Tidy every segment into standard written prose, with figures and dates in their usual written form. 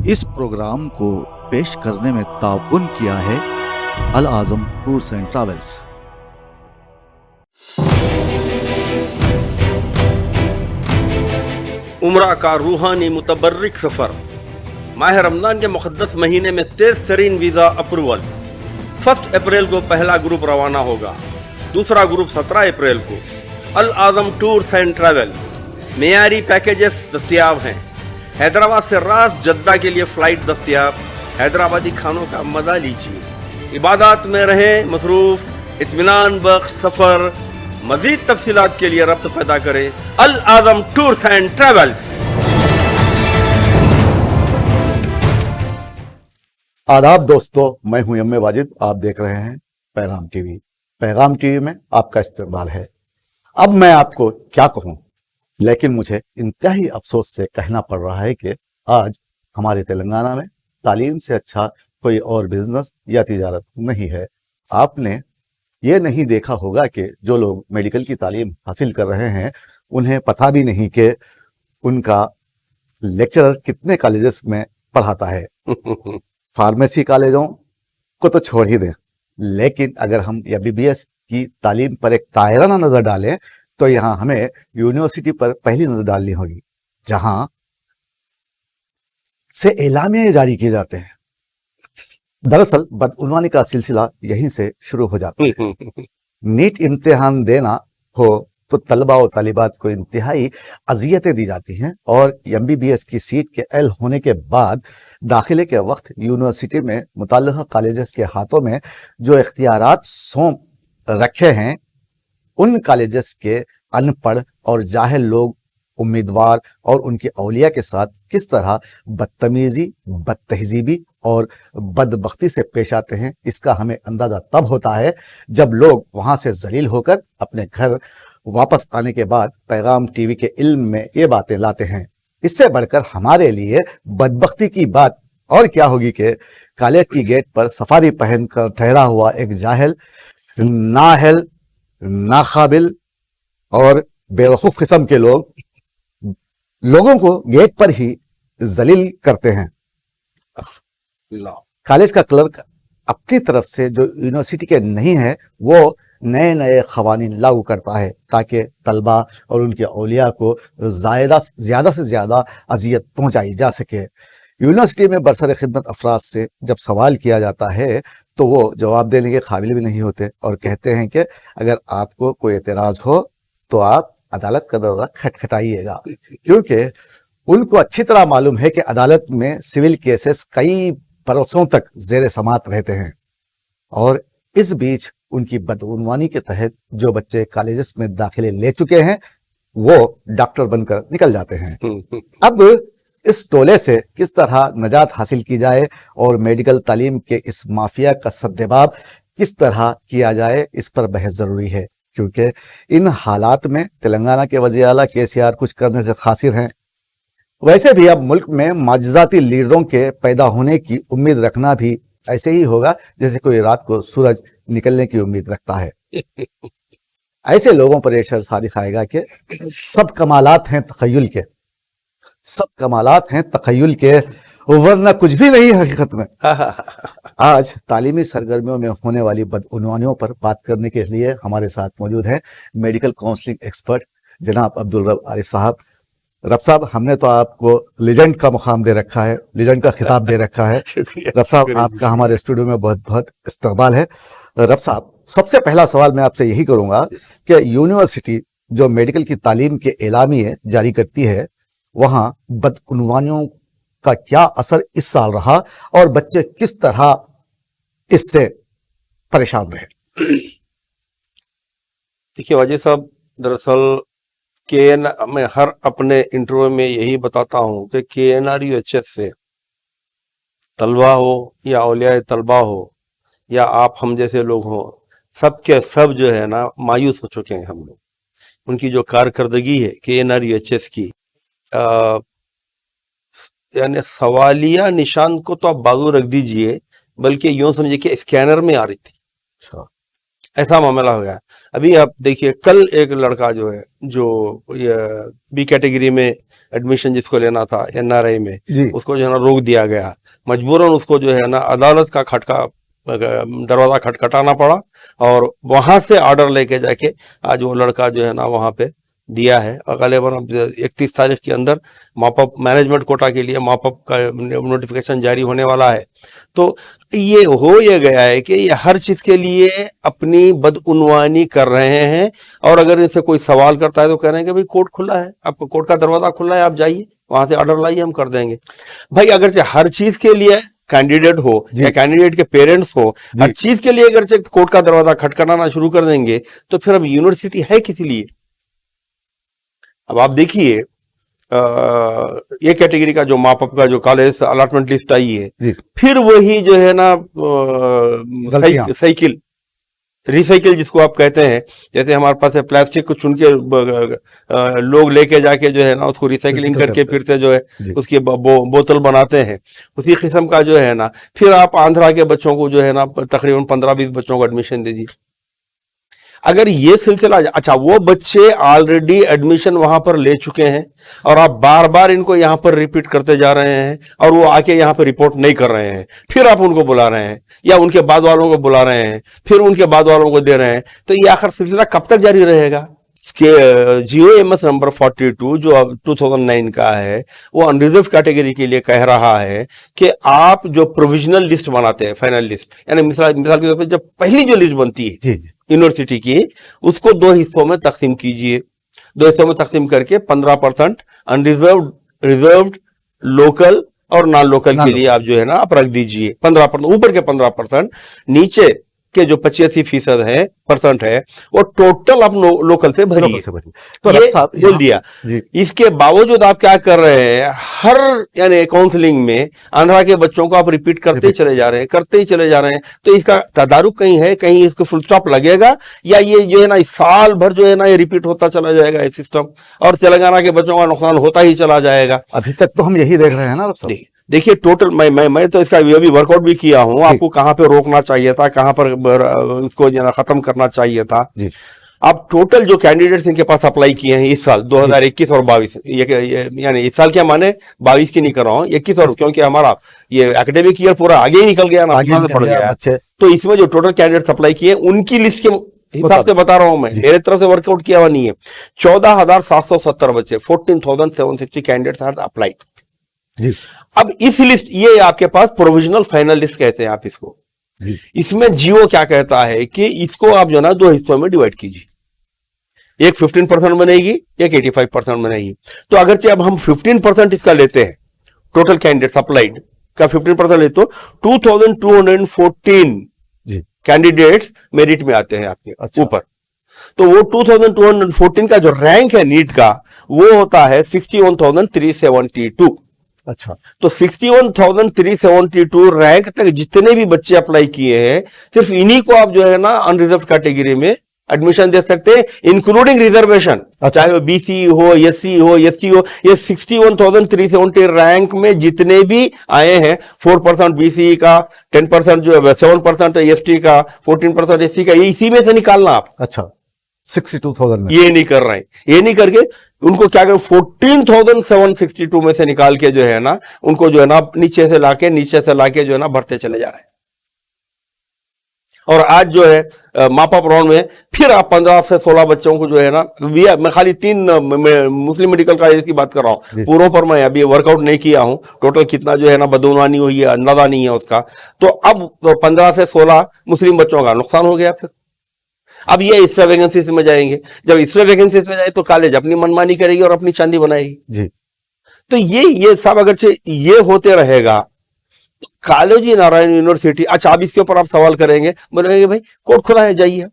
इस प्रोग्राम को पेश करने में ताउन किया है अल आज़म टूर्स एंड ट्रैवल्स। उम्रा का रूहानी मुतबर्रिक सफ़र। माह रमज़ान के मुक़द्दस महीने में तेज़ तरीन वीज़ा अप्रूवल। 1 अप्रैल को पहला ग्रुप रवाना होगा, दूसरा ग्रुप 17 अप्रैल को। अल आज़म टूर्स एंड ट्रैवल्स। मेयारी पैकेजेस दस्तियाब हैं। हैदराबाद से रास जद्दा के लिए फ़्लाइट दस्तियाब। हैदराबादी खानों का मज़ा लीजिए, इबादत में रहें मसरूफ़, इत्मीनान बख्श सफ़र। मज़ीद तफ़सीलात के लिए रब्त पैदा करें अल आज़म टूर्स एंड ट्रैवल्स। आदाब दोस्तों, मैं हूं यम्मे वाजिद। आप देख रहे हैं पैगाम टीवी। पैगाम टीवी में आपका इस्तकबाल है। अब मैं आपको क्या कहूं, लेकिन मुझे इंतहाई अफसोस से कहना पड़ रहा है कि आज हमारे तेलंगाना में तालीम से अच्छा कोई और बिजनेस या तिजारत नहीं है। आपने ये नहीं देखा होगा कि जो लोग मेडिकल की तालीम हासिल कर रहे हैं उन्हें पता भी नहीं कि उनका लेक्चरर कितने कॉलेजेस में पढ़ाता है। फार्मेसी कॉलेजों को तो छोड़ ही दें, लेकिन अगर हम एमबीबीएस की तालीम पर एक तायराना नजर डालें तो यहाँ हमें यूनिवर्सिटी पर पहली नजर डालनी होगी, जहां से एलामिया जारी किए जाते हैं। दरअसल बदउनवानी का सिलसिला यहीं से शुरू हो जाता है। नीट इम्तिहान देना हो तो तलबा और तालिबात को इंतहाई अजियतें दी जाती हैं, और एमबीबीएस की सीट के एल होने के बाद दाखिले के वक्त यूनिवर्सिटी में मुताल्लिक़ा कॉलेजेस के हाथों में जो इख्तियारात सौंप रखे हैं, उन कॉलेजेस के अनपढ़ और जाहिल लोग उम्मीदवार और उनके औलिया के साथ किस तरह बदतमीजी, बदतहजीबी और बदबख्ती से पेश आते हैं, इसका हमें अंदाजा तब होता है जब लोग वहां से जलील होकर अपने घर वापस आने के बाद पैगाम टीवी के इल्म में ये बातें लाते हैं। इससे बढ़कर हमारे लिए बदबख्ती की बात और क्या होगी कि कॉलेज की गेट पर सफारी पहनकर ठहरा हुआ एक जाहिल, नाअहल, नाकाबिल और बेवकूफ किस्म के लोगों को गेट पर ही जलील करते हैं। कॉलेज का क्लर्क अपनी तरफ से जो यूनिवर्सिटी के नहीं है वो नए नए क़वानीन लागू करता है ताकि तलबा और उनके औलिया को ज़्यादा से ज़्यादा अजियत पहुंचाई जा सके। यूनिवर्सिटी में बरसर खिदमत अफराद से जब सवाल किया जाता है तो वो जवाब देने के काबिल भी नहीं होते और कहते हैं कि अगर आपको कोई एतराज़ हो तो आप अदालत का दरवाज़ा खटखटाइएगा, क्योंकि उनको अच्छी तरह मालूम है कि अदालत में सिविल केसेस कई बरसों तक जेर समात रहते हैं। और इस बीच उनकी बदउनवानी के तहत जो बच्चे कॉलेजेस में दाखिले ले चुके हैं वो डॉक्टर बनकर निकल जाते हैं। अब इस टोले से किस तरह नजात हासिल की जाए और मेडिकल तालीम के इस माफिया का सद्देबाब किस तरह किया जाए, इस पर बहस जरूरी है, क्योंकि इन हालात में तेलंगाना के वज़ीर आला केसीआर कुछ करने से खासिर हैं। वैसे भी अब मुल्क में माजिजाती लीडरों के पैदा होने की उम्मीद रखना भी ऐसे ही होगा जैसे कोई रात को सूरज निकलने की उम्मीद रखता है। ऐसे लोगों पर यह शर्त सादिक आएगा कि सब कमालात हैं तखय्युल के, सब कमालात हैं तखय्युल के, वरना कुछ भी नहीं हकीकत में। आज तालीमी सरगर्मियों में होने वाली बदउनवानियों पर बात करने के लिए हमारे साथ मौजूद हैं मेडिकल काउंसलिंग एक्सपर्ट जनाब अब्दुल रब आरिफ साहब। रब साहब, हमने तो आपको लेजेंड का मुकाम दे रखा है, लेजेंड का खिताब दे रखा है। रब साहब, आपका हमारे स्टूडियो में बहुत बहुत इस्तकबाल है। रब साहब, सबसे पहला सवाल मैं आपसे यही करूंगा कि यूनिवर्सिटी जो मेडिकल की तालीम के एलामिये जारी करती है, वहां बदउनवानियों का क्या असर इस साल रहा और बच्चे किस तरह इससे परेशान रहे? देखिए वाजिद साहब, दरअसल मैं हर अपने इंटरव्यू में यही बताता हूँ कि KNRUHS से तलबा हो या औलिया तलबा हो या आप हम जैसे लोग हों, सब के सब जो है ना मायूस हो चुके हैं हम लोग। उनकी जो कारकर्दगी है KNRUHS की, यानी सवालिया निशान को तो आप बाजू रख दीजिए, बल्कि यूं समझिए कि स्कैनर में आ रही थी। ऐसा मामला हो गया। अभी आप देखिए, कल एक लड़का जो है, जो ये बी कैटेगरी में एडमिशन जिसको लेना था एनआरआई में, जी उसको जो है ना रोक दिया गया। मजबूरन उसको जो है ना अदालत का दरवाजा खटखटाना पड़ा, और वहां से ऑर्डर लेके जाके आज वो लड़का जो है ना वहां पे दिया है। और गलेबन अब 31 तारीख के अंदर मॉपअप मैनेजमेंट कोटा के लिए मॉपअप का नोटिफिकेशन जारी होने वाला है। तो ये गया है कि ये हर चीज के लिए अपनी बदउनवानी कर रहे हैं, और अगर इनसे कोई सवाल करता है तो कह रहे हैं कि भाई कोर्ट खुला है, आपको कोर्ट का दरवाजा खुला है, आप जाइए वहां से ऑर्डर लाइए, हम कर देंगे। भाई अगर हर चीज के लिए कैंडिडेट हो जी। या कैंडिडेट के पेरेंट्स हो, जी। हर चीज के लिए अगर कोर्ट का दरवाजा खटखटाना शुरू कर देंगे, तो फिर अब यूनिवर्सिटी है किस लिए? अब आप देखिए, ये कैटेगरी का जो मापअप का जो कॉलेज अलॉटमेंट लिस्ट आई है, जी फिर वही जो है ना गलतियां। साइकिल रिसाइकिल जिसको आप कहते हैं, जैसे हमारे पास है प्लास्टिक को चुन के लोग लेके जाके जो है ना उसको रिसाइकलिंग रिसाइकल करके करते फिर से जो है जी उसकी बोतल बनाते हैं, उसी किस्म का जो है ना। फिर आप आंध्रा के बच्चों को जो है ना तकरीबन 15-20 बच्चों को एडमिशन दे दीजिए। अगर ये सिलसिला, अच्छा वो बच्चे ऑलरेडी एडमिशन वहां पर ले चुके हैं, और आप बार बार इनको यहां पर रिपीट करते जा रहे हैं, और वो आके यहां पर रिपोर्ट नहीं कर रहे हैं, फिर आप उनको बुला रहे हैं या उनके बाद वालों को बुला रहे हैं, फिर उनके बाद वालों को दे रहे हैं, तो ये आखिर सिलसिला कब तक जारी रहेगा? कि GOMS नंबर 42 जो 2009 का है, वो अनरिजर्व कैटेगरी के लिए कह रहा है कि आप जो प्रोविजनल लिस्ट बनाते हैं, फाइनल लिस्ट, यानी मिसाल के तौर पर जब पहली जो लिस्ट बनती है जी यूनिवर्सिटी की, उसको 2 हिस्सों में तकसीम कीजिए। 2 हिस्सों में तकसीम करके 15% अनरिजर्व्ड, रिजर्व्ड, लोकल और नॉन लोकल के लिए आप जो है ना आप रख दीजिए। 15%, ऊपर के 15%, नीचे के जो 85% है परसेंट है, वो टोटल आप लोकल से भरिए। तो ये साहब बोल दिया। इसके बावजूद आप क्या कर रहे हैं, हर यानी काउंसलिंग में आंध्रा के बच्चों को आप रिपीट करते ही चले जा रहे हैं, करते ही चले जा रहे हैं। तो इसका तदारुक कहीं है, कहीं इसको फुल स्टॉप लगेगा, या ये जो है ना साल भर जो है ना ये रिपीट होता चला जाएगा ये सिस्टम, और तेलंगाना के बच्चों का नुकसान होता ही चला जाएगा। अभी तक तो हम यही देख रहे हैं ना देखिए टोटल, मैं तो इसका अभी वर्कआउट भी किया हूं, आपको कहां पे रोकना चाहिए था, कहां पर इसको खत्म करना चाहिए था। अब टोटल जो कैंडिडेट्स इनके पास अप्लाई किए हैं इस साल 2021 और 22, यानी इस साल क्या माने 22 की नहीं कर रहा हूं, 21 और, क्योंकि हमारा ये एकेडमिक ईयर पूरा आगे ही निकल गया ना, आगे पड़ गया। तो इसमें जो टोटल कैंडिडेट्स अप्लाई किए उनकी लिस्ट के हिसाब से बता रहा हूं मैं, मेरे तरफ से वर्कआउट किया हुआ नहीं है। 14,770 बच्चे, 14,760 कैंडिडेट्स हैड अप्लाइड। अब इस लिस्ट, ये आपके पास प्रोविजनल फाइनल लिस्ट कहते हैं आप इसको। इसमें जियो क्या कहता है कि इसको आप जो ना 2 हिस्सों में डिवाइड कीजिए, एक 15% बनेगी, एक 85% बनेगी। तो अगरचे अब हम 15% इसका लेते हैं, टोटल कैंडिडेट्स अप्लाइड का 15% ले, तो 2214 कैंडिडेट्स मेरिट में आते हैं आपके ऊपर। तो वो 2214 का जो रैंक है नीट का, वो होता है 61,372। अच्छा, तो 61,372 रैंक तक जितने भी बच्चे अप्लाई किए हैं, सिर्फ इन्हीं को आप जो है ना अनरिजर्व कैटेगरी में एडमिशन दे सकते हैं, इंक्लूडिंग रिजर्वेशन। चाहे वो BC हो, SC हो, ST हो, ये 61,370 रैंक में जितने भी आए हैं, 4% BC का, 10% जो है 7% ST का, 14% SC का, ये इसी में से निकालना आप। अच्छा, 62,000 में ये नहीं कर रहे हैं, ये नहीं करके उनको क्या करें, 14,762 में से निकाल के जो है ना उनको जो है ना नीचे से लाके जो है ना भरते चले जा रहे हैं। और आज जो है मापअप राउंड में फिर आप 15 से 16 बच्चों को जो है ना, मैं खाली 3 मुस्लिम मेडिकल कॉलेज की बात कर रहा हूं, पूरों पर मैं अभी वर्कआउट नहीं किया हूं, टोटल कितना जो है ना बदउनवानी हुई है अंदाजा नहीं है उसका। तो अब 15 से 16 मुस्लिम बच्चों का नुकसान हो गया। फिर अब ये एक्स्ट्रा वैकेंसीज में जाएंगे, जब एक्स्ट्रा वैकेंसीज में जाए तो कॉलेज अपनी मनमानी करेगी और अपनी चांदी बनाएगी जी। तो ये सब अगरचे ये होते रहेगा, तो कालोजी नारायण यूनिवर्सिटी, अच्छा अब इसके ऊपर आप सवाल करेंगे, बोलेंगे भाई कोर्ट खुला है, जाइए।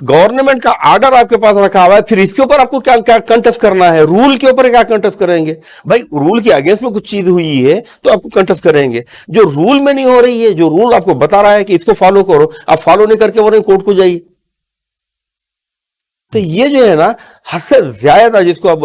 गवर्नमेंट का ऑर्डर आपके पास रखा हुआ है, फिर इसके ऊपर आपको क्या क्या कंटेस्ट करना है, रूल के ऊपर क्या कंटेस्ट करेंगे? भाई रूल के अगेंस्ट में कुछ चीज हुई है तो आपको कंटेस्ट करेंगे, जो रूल में नहीं हो रही है, जो रूल आपको बता रहा है कि इसको फॉलो करो, आप फॉलो नहीं करके बोल रहे कोर्ट को जाइए। तो ये जो है ना हद से ज्यादा जिसको अब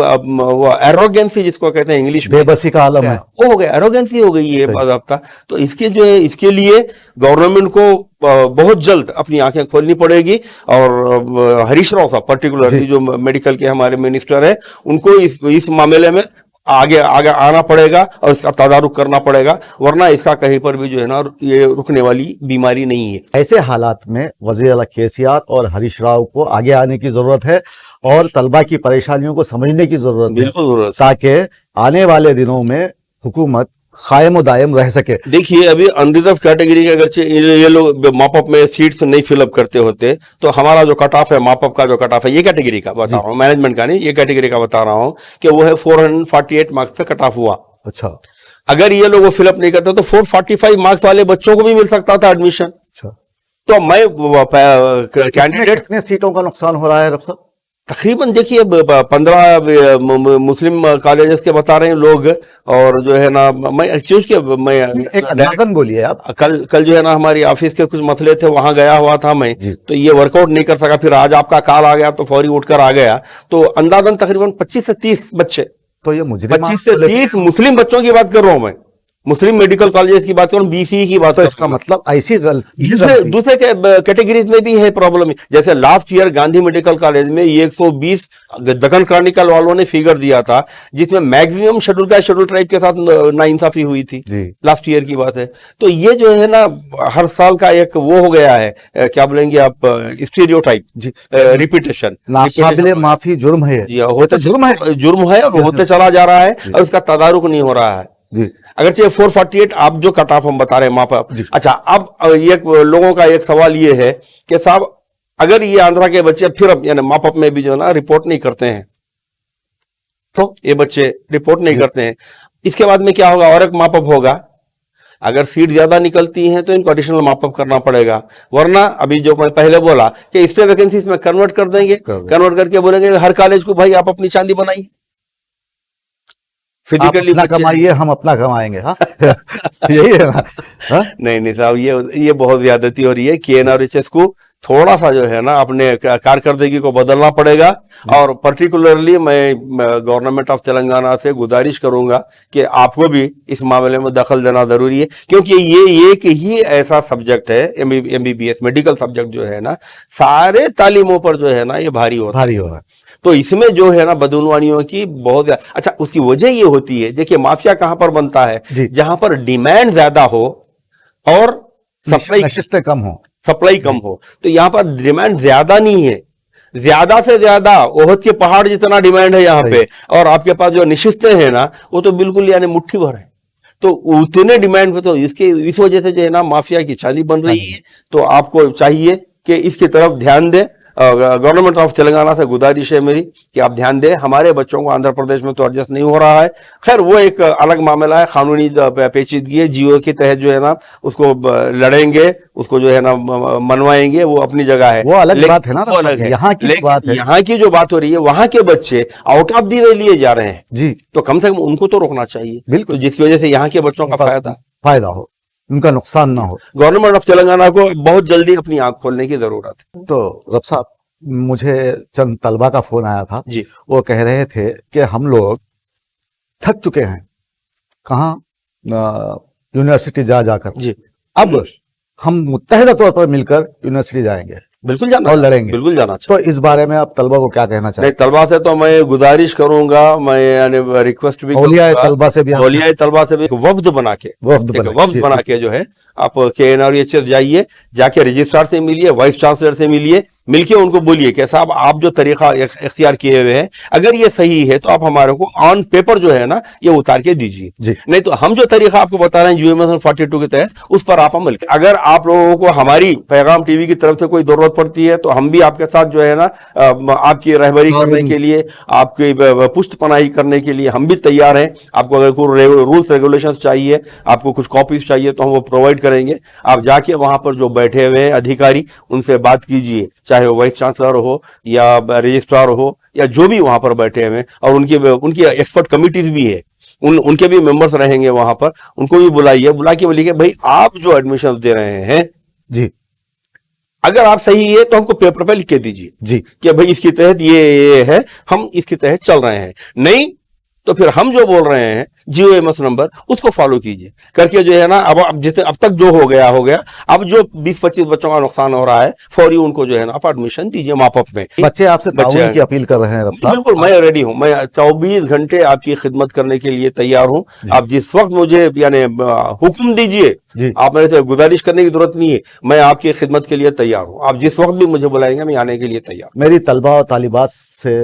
वो एरोगेंसी जिसको कहते हैं इंग्लिश में, बेबसी का आलम है। वो हो गया, एरोगेंसी हो गई ये बाज़ाब्ता। तो इसके जो है इसके लिए गवर्नमेंट को बहुत जल्द अपनी आंखें खोलनी पड़ेगी। और हरीश राव साहब पर्टिकुलरली जो मेडिकल के हमारे मिनिस्टर है, उनको इस मामले में आगे आगे आना पड़ेगा और इसका तदारुक करना पड़ेगा, वरना इसका कहीं पर भी जो है ना ये रुकने वाली बीमारी नहीं है। ऐसे हालात में वज़ीर आला KCR और हरीश राव को आगे आने की जरूरत है और तलबा की परेशानियों को समझने की जरूरत है, बिल्कुल जरूरत है, ताकि आने वाले दिनों में हुकूमत कायम दायम रह सके। देखिए अभी अनरिजर्व कैटेगरी के अगर ये लोग मापअप में सीट्स नहीं फिलअप करते होते तो हमारा जो कट ऑफ है, मापअप का जो कट ऑफ है, ये कैटेगरी का बता रहा हूँ, मैनेजमेंट का नहीं, ये कैटेगरी का बता रहा हूँ कि वो है 448 मार्क्स पे कट ऑफ हुआ। अच्छा, अगर ये लोग वो फिलअप नहीं करते तो 445 मार्क्स वाले बच्चों को भी मिल सकता था एडमिशन। अच्छा, तो मैं कैंडिडेट कितने सीटों का नुकसान हो रहा है रब साहब? तकरीबन देखिए 15 मुस्लिम कॉलेजेस के बता रहे हैं लोग। और जो है ना मैं एक्सक्यूज के मैं एक अंदाजन बोलिए आप। कल जो है ना हमारी ऑफिस के कुछ मसले थे, वहां गया हुआ था मैं, तो ये वर्कआउट नहीं कर सका। फिर आज आपका कॉल आ गया तो फौरी उठकर आ गया। तो अंदाजन तकरीबन 25 से 30 बच्चे, तो ये मुजरिम 25 से 30 मुस्लिम बच्चों की बात कर रहा हूं मैं, मुस्लिम मेडिकल कॉलेज की बात करूं, BCE की बात। तो इसका मतलब ऐसी दूसरे कैटेगरीज में भी है प्रॉब्लम। जैसे last year Gandhi medical college में ये 120 दक्कन क्रॉनिकल वालों ने फिगर दिया था, जिसमें मैक्सिमम शेड्यूल का शेड्यूल ट्राइब के साथ नाइंसाफी हुई थी, लास्ट ईयर की बात है। तो ये जो है ना हर साल का एक वो हो गया है, क्या बोलेंगे आप, स्टीरियोटाइप, रिपीटेशन, नाकाबिले माफी जुर्म है। जुर्म है और होते चला जा रहा है और उसका तदारुक नहीं हो रहा है। अगरचे 448 आप जो कट ऑफ हम बता रहे हैं मापअप। अच्छा, अब ये लोगों का एक सवाल ये है कि साहब अगर ये आंध्रा के बच्चे फिर अब यानी मापअप में भी जो है ना रिपोर्ट नहीं करते हैं, तो ये बच्चे रिपोर्ट नहीं करते हैं, इसके बाद में क्या होगा? और एक मापअप होगा। अगर सीट ज्यादा निकलती हैं तो इनको एडिशनल मापअप करना पड़ेगा, वरना अभी जो मैं पहले बोला कि स्टे वैकेंसीज में कन्वर्ट कर देंगे, कन्वर्ट करके बोलेंगे हर कॉलेज को भाई आप अपनी चांदी बनाइए, फिजिकली अपना कमाइए, हम अपना कमाएंगे। हाँ यही है ना? नहीं साहब, ये बहुत ज्यादती हो रही है। KNRHS को थोड़ा सा जो है ना अपने कारकर्दगी को बदलना पड़ेगा। और पर्टिकुलरली मैं गवर्नमेंट ऑफ तेलंगाना से गुजारिश करूंगा कि आपको भी इस मामले में दखल देना जरूरी है, क्योंकि ये एक ही ऐसा सब्जेक्ट है, MBBS मेडिकल सब्जेक्ट जो है ना, सारे तालीमों पर जो है ना ये भारी होता है। तो इसमें जो है ना बदनवानियों की बहुत अच्छा, उसकी वजह ये होती है, देखिए माफिया कहां पर बनता है? जहां पर डिमांड ज्यादा हो और सप्लाई कम हो। तो यहां पर डिमांड ज्यादा नहीं है, ज्यादा से ज्यादा ओहद के पहाड़ जितना डिमांड है यहाँ पे, और आपके पास जो निशिस्तें हैं ना वो तो बिल्कुल यानी मुट्ठी भर है। तो उतने डिमांड पे तो इस वजह से जो है ना माफिया की चांदी बन रही है। तो आपको चाहिए कि इसकी तरफ ध्यान दें। गवर्नमेंट ऑफ तेलंगाना से गुजारिश है मेरी कि आप ध्यान दें। हमारे बच्चों को आंध्र प्रदेश में तो एडजस्ट नहीं हो रहा है, खैर वो एक अलग मामला है, कानूनी पेचीदगी है, जियो के तहत जो है ना उसको लड़ेंगे, उसको जो है ना मनवाएंगे, वो अपनी जगह है, वो अलग बात है ना, वो अलग है। यहाँ की जो बात हो रही है, वहां के बच्चे आउट ऑफ दी वे लिए जा रहे हैं जी, तो कम से कम उनको तो रोकना चाहिए, बिल्कुल, जिसकी वजह से यहाँ के बच्चों का फायदा हो, उनका नुकसान ना हो। गवर्नमेंट ऑफ तेलंगाना को बहुत जल्दी अपनी आंख खोलने की जरूरत है। तो रब साहब, मुझे चंद तलबा का फोन आया था जी, वो कह रहे थे कि हम लोग थक चुके हैं, कहाँ यूनिवर्सिटी जाकर जी, अब हम मुत्तहिदा तौर पर मिलकर यूनिवर्सिटी जाएंगे, बिल्कुल जाना और लड़ेंगे, बिल्कुल जाना। तो इस बारे में आप तलबा को क्या कहना चाहते हैं? तलबा से तो मैं गुजारिश करूंगा, मैं यानी रिक्वेस्ट भी तलबा से भी वफ्द बना के जो है आप KNRHS जाइए, जाके रजिस्ट्रार से मिलिए, वाइस चांसलर से मिलिए, मिलके उनको बोलिए कि साहब आप जो तरीका इख्तियार किए हुए हैं अगर ये सही है तो आप हमारे को ऑन पेपर जो है ना ये उतार के दीजिए, नहीं तो हम जो तरीका आपको बता रहे हैं UMSN 42 के तहत उस पर आप अमल। अगर आप लोगों को हमारी पैगाम टीवी की तरफ से कोई जरूरत पड़ती है तो हम भी आपके साथ जो है ना आपकी रहबरी करने के लिए, आपकी पुष्ट पनाही करने के लिए हम भी तैयार हैं। आपको अगर कोई रूल्स रेगुलेशन चाहिए, आपको कुछ कॉपीज चाहिए तो हम वो प्रोवाइड करेंगे। आप जाके वहां पर जो बैठे हुए अधिकारी उनसे बात कीजिए, चाहे वो वाइस चांसलर हो या रजिस्ट्रार हो या जो भी वहां पर बैठे हुए, और उनकी एक्सपर्ट कमिटीज भी है, उनके भी मेंबर्स रहेंगे वहां पर, उनको भी बुलाइए, बुला के बोलिए भाई आप जो एडमिशन दे रहे हैं जी, अगर आप सही है तो हमको पेपर पे लिख के दीजिए जी कि भाई इसके तहत ये है, हम इसके तहत चल रहे हैं। नहीं तो फिर हम जो बोल रहे हैं GOMS नंबर उसको फॉलो कीजिए करके जो है ना, अब जितने अब तक जो हो गया, अब जो 20-25 बच्चों का नुकसान हो रहा है, फौरी उनको जो है ना आप एडमिशन दीजिए मापअप में। बच्चे आपसे ताउन की अपील कर रहे हैं रब साहब। बिल्कुल, मैं रेडी हूं, मैं 24 घंटे आपकी खिदमत करने के लिए तैयार हूं। आप जिस वक्त मुझे यानी हुक्म दीजिए, जी आप मेरे से गुजारिश करने की जरूरत नहीं है, मैं आपकी खिदमत के लिए तैयार हूं। आप जिस वक्त भी मुझे बुलाएंगे मैं आने के लिए तैयार हूं। मेरी तलबा और तालिबात से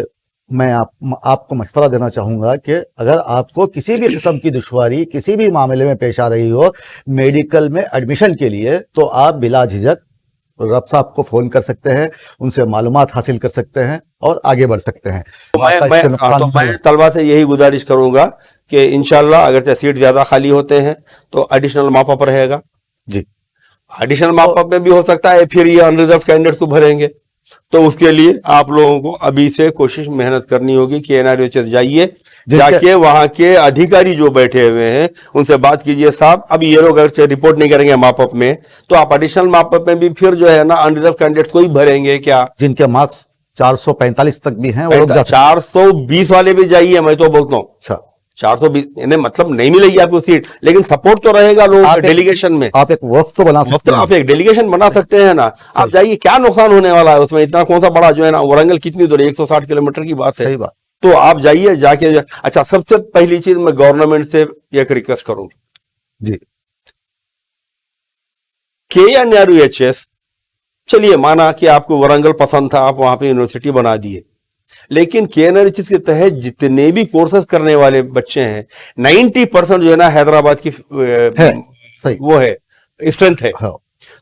मैं आपको मशवरा देना चाहूंगा कि अगर आपको किसी भी किस्म की दुश्वारी किसी भी मामले में पेश आ रही हो मेडिकल में एडमिशन के लिए, तो आप बिला झिझक रब साहब को फोन कर सकते हैं, उनसे मालूमात हासिल कर सकते हैं और आगे बढ़ सकते हैं। मैं तलबा से यही गुजारिश करूंगा कि इंशाल्लाह अगर सीट ज्यादा खाली होते हैं तो एडिशनल मापअप रहेगा। जी, एडिशनल मापअप में भी हो सकता है फिर ये अनरिजर्व कैंडिडेट्स को भरेंगे, तो उसके लिए आप लोगों को अभी से कोशिश मेहनत करनी होगी कि NRHS जाइए, जाके वहां के अधिकारी जो बैठे हुए हैं उनसे बात कीजिए, साहब अब ये लोग अगर रिपोर्ट नहीं करेंगे मापअप में तो आप एडिशनल मापअप में भी फिर जो है ना अनरिजर्व कैंडिडेट को ही भरेंगे क्या? जिनके मार्क्स 445 तक भी हैं वो लोग 420 वाले भी जाइए, मैं तो बोलता हूँ। अच्छा, 420 इन्हें मतलब नहीं मिलेगी आपको सीट, लेकिन सपोर्ट तो रहेगा लोगों का डेलीगेशन में। आप एक वक्त तो बना सकते हैं, आप एक डेलीगेशन बना सकते हैं ना। आप जाइए, क्या नुकसान होने वाला है उसमें, इतना कौन सा बड़ा जो है ना, वरंगल कितनी दूर है, 160 किलोमीटर की बात है। सही बात। तो आप जाइए जाके। अच्छा, सबसे पहली चीज मैं गवर्नमेंट से एक रिक्वेस्ट करूंगा जी, KNRHS, चलिए माना कि आपको वरंगल पसंद था, आप वहां पे यूनिवर्सिटी बना दिए, लेकिन KNRHS के तहत जितने भी कोर्सेज करने वाले बच्चे हैं 90% जो है ना हैदराबाद की वो है स्ट्रेंथ है। हाँ।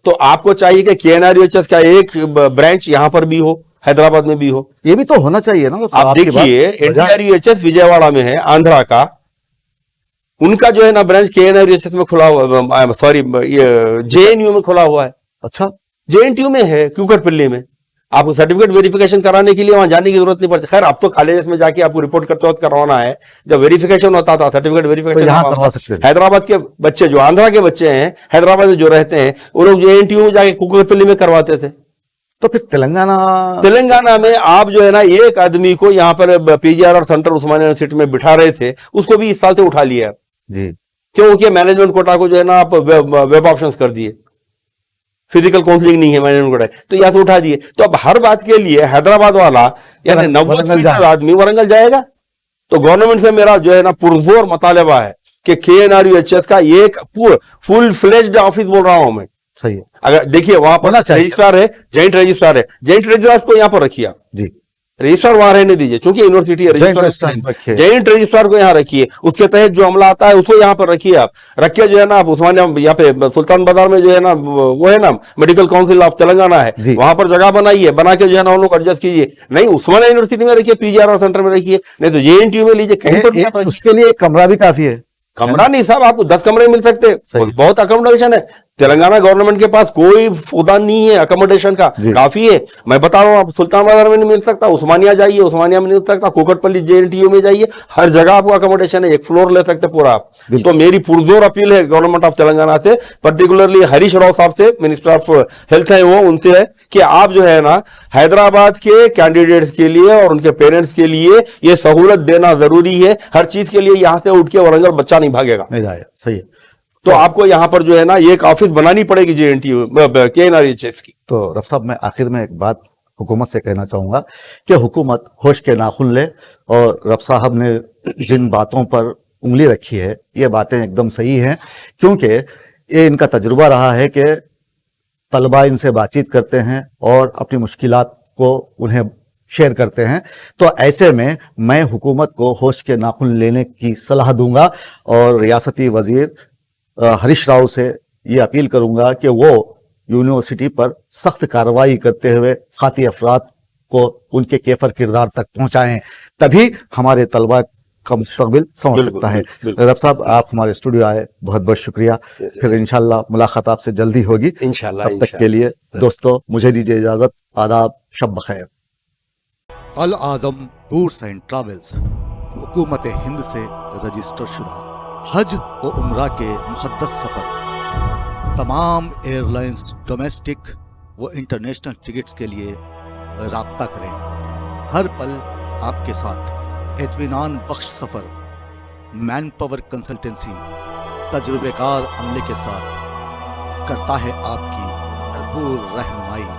तो आपको चाहिए कि KNRHS का एक ब्रांच यहां पर भी हो, हैदराबाद में भी हो। ये भी तो होना चाहिए ना। आप देखिए NDRHS विजयवाड़ा में है, आंध्रा का, उनका जो है ना ब्रांच KNRHS में खुला हुआ, सॉरी JNU में खुला हुआ है। अच्छा, JNTU में है, क्यूकटपल्ली में। आपको सर्टिफिकेट वेरिफिकेशन कराने के लिए वहां जाने की जरूरत नहीं पड़ती। खैर अब तो कॉलेज में जाके आपको रिपोर्ट करते वक्त करवाना है, जब वेरिफिकेशन होता था सर्टिफिकेट वेरिफिकेशन यहाँ करवा सकते हैं। हैदराबाद के बच्चे जो आंध्रा के बच्चे हैं, हैदराबाद में जो रहते हैं, वो लोग JNTU में जाके कुकटपल्ली में करवाते थे। तो फिर तेलंगाना में आप जो है ना एक आदमी को यहाँ पर PGR सेंटर उस्मानिया यूनिवर्सिटी में बिठा रहे थे, उसको भी इस साल से उठा लिया जी, क्योंकि मैनेजमेंट कोटा को जो है ना आप वेब ऑप्शंस कर दिए, फिजिकल काउंसलिंग नहीं है मैनेजमेंट कोटा, तो यहाँ से उठा दिए। तो अब हर बात के लिए हैदराबाद वाला यानी 90% आदमी वरंगल जाएगा। तो गवर्नमेंट से मेरा जो है ना पुरजोर मुतालबा है कि KNRHS का एक फुल फ्लेज्ड ऑफिस, बोल रहा हूं मैं, सही है। अगर देखिए वहां पर रजिस्ट्रार है, जॉइंट रजिस्ट्रार को यहाँ पर रखिए आप जी, रजिस्ट्रार वहां रहने दीजिए, क्योंकि यूनिवर्सिटी है, जॉइंट रजिस्ट्रार को यहाँ रखिए, उसके तहत जो अमला आता है उसको यहाँ पर रखिए। आप रखिए जो है ना, आप उस्मानिया यहाँ पे सुल्तान बाजार में जो है ना वो है ना मेडिकल काउंसिल ऑफ तेलंगाना है, वहां पर जगह बनाइए, बना के जो है ना उन लोग एडजस्ट कीजिए। नहीं उस्मानिया यूनिवर्सिटी में रखिए, PGR सेंटर में रखिए, नहीं तो JNTU में लीजिए, कहीं पर। उसके लिए कमरा भी काफी है। कमरा नहीं साहब, आपको 10 कमरे मिल सकते, बहुत अकोमोडेशन है। तेलंगाना गवर्नमेंट के पास कोई फुदान नहीं है अकोमोडेशन का, काफी है। मैं बता रहा हूँ, आप सुल्तान बाजार में नहीं मिल सकता, उस्मानिया जाइए, उस्मानिया में नहीं मिल सकता, कुकटपल्ली JNTU में जाइए, हर जगह आपको अकोमोडेशन है, एक फ्लोर ले सकते पूरा आप। तो मेरी पुरजोर अपील है गवर्नमेंट ऑफ तेलंगाना से, पर्टिकुलरली हरीश राव साहब से, मिनिस्टर ऑफ हेल्थ है वो, उनसे है कि आप जो है ना हैदराबाद के कैंडिडेट्स के लिए और उनके पेरेंट्स के लिए ये सहूलत देना जरूरी है। हर चीज के लिए यहाँ से उठ के वरंगल बच्चा नहीं भागेगा, नहीं जाएगा। सही है। तो आपको यहाँ पर जो है ना एक ऑफिस बनानी पड़ेगी JNTU KNRHS की। तो रब साहब, मैं आखिर में एक बात हुकूमत से कहना चाहूंगा कि हुकूमत होश के नाखून ले, और रब साहब ने जिन बातों पर उंगली रखी है ये बातें एकदम सही हैं, क्योंकि ये इनका तजुर्बा रहा है कि तलबा इनसे बातचीत करते हैं और अपनी मुश्किलात को उन्हें शेयर करते हैं। तो ऐसे में मैं हुकूमत को होश के नाखून लेने की सलाह दूंगा और रियासती वजीर हरीश राव से ये अपील करूंगा कि वो यूनिवर्सिटी पर सख्त कार्रवाई करते हुए खाती अफराद को उनके केफर किरदार तक पहुंचाएं, तभी हमारे तलबा का मुस्तकबिल संवर सकता है। रब साहब, आप हमारे स्टूडियो आए, बहुत बहुत शुक्रिया। फिर इंशाल्लाह मुलाकात आपसे जल्दी होगी इंशाल्लाह। तब तक के लिए दोस्तों मुझे दीजिए इजाजत। आदाब, शब बखैर। अल आज़म टूर्स एंड ट्रैवल्स हुकूमत हिंद से रजिस्टर शुदा हज व उम्रा के मुक़द्दस सफ़र, तमाम एयरलाइंस डोमेस्टिक वो इंटरनेशनल टिकट्स के लिए राब्ता करें। हर पल आपके साथ इत्मीनान बख्श सफ़र मैन पावर कंसल्टेंसी तजुर्बेकार अमले के साथ करता है आपकी भरपूर रहनुमाई।